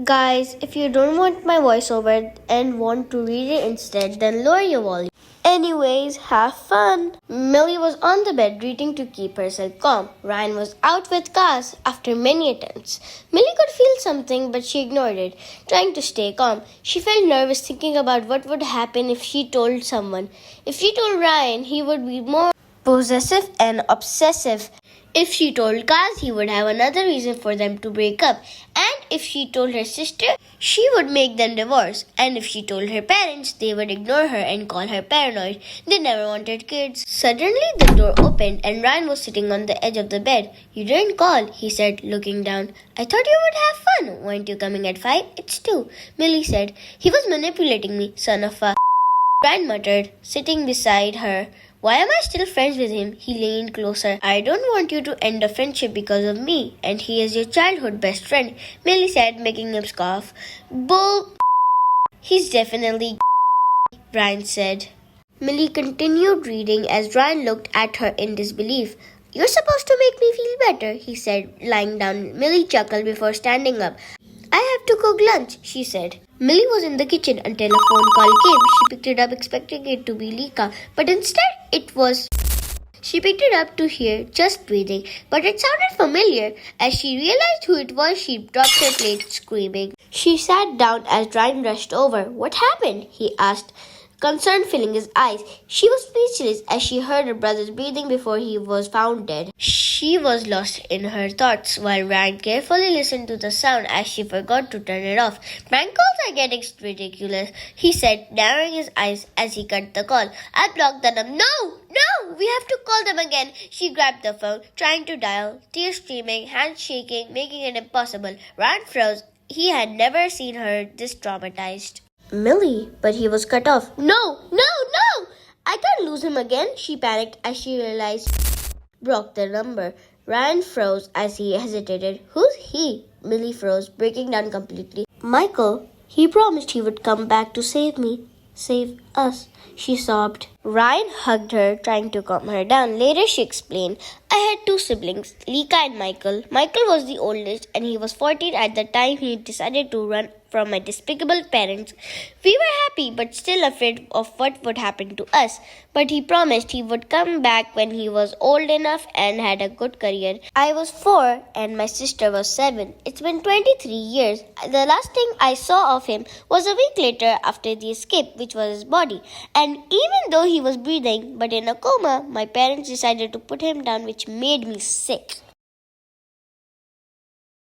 Guys, if you don't want my voiceover and want to read it instead, then lower your volume. Anyways, have fun. Millie was on the bed reading to keep herself calm. Ryan was out with Cass after many attempts. Millie could feel something, but she ignored it, trying to stay calm. She felt nervous thinking about what would happen if she told someone. If she told Ryan, he would be more possessive and obsessive. If she told Cass, he would have another reason for them to break up. And if she told her sister, she would make them divorce. And if she told her parents, they would ignore her and call her paranoid. They never wanted kids. Suddenly, the door opened and Ryan was sitting on the edge of the bed. "You didn't call," he said, looking down. "I thought you would have fun. Weren't you coming at 5? It's 2. Millie said. "He was manipulating me, son of a..." Ryan muttered, sitting beside her. "Why am I still friends with him?" He leaned closer. "I don't want you to end a friendship because of me, and he is your childhood best friend," Millie said, making him scoff. "Bull. He's definitely," Ryan said. Millie continued reading as Ryan looked at her in disbelief. "You're supposed to make me feel better," he said, lying down. Millie chuckled before standing up. "I have to cook lunch," she said. Millie was in the kitchen until a phone call came. She picked it up expecting it to be Lika, but instead it was... She picked it up to hear just breathing, but it sounded familiar. As she realized who it was, she dropped her plate screaming. She sat down as Ryan rushed over. "What happened?" he asked, concern filling his eyes. She was speechless as she heard her brother's breathing before he was found dead. She was lost in her thoughts while Ryan carefully listened to the sound as she forgot to turn it off. "Prank calls are getting ridiculous," he said, narrowing his eyes as he cut the call. "I blocked the number." No, we have to call them again." She grabbed the phone, trying to dial, tears streaming, hands shaking, making it impossible. Ryan froze. He had never seen her this traumatized. "Millie," but he was cut off. No! I can't lose him again," she panicked as she realized blocked the number. Ryan froze as he hesitated. "Who's he?" Millie froze, breaking down completely. "Michael. He promised he would come back to save me. Save us," she sobbed. Ryan hugged her, trying to calm her down. Later, she explained, "I had 2 siblings, Lika and Michael. Michael was the oldest, and he was 14 at the time he decided to run from my despicable parents. We were happy, but still afraid of what would happen to us. But he promised he would come back when he was old enough and had a good career. I was 4, and my sister was 7. It's been 23 years. The last thing I saw of him was a week later after the escape, which was his body. And even though he was breathing, but in a coma, my parents decided to put him down, which made me sick."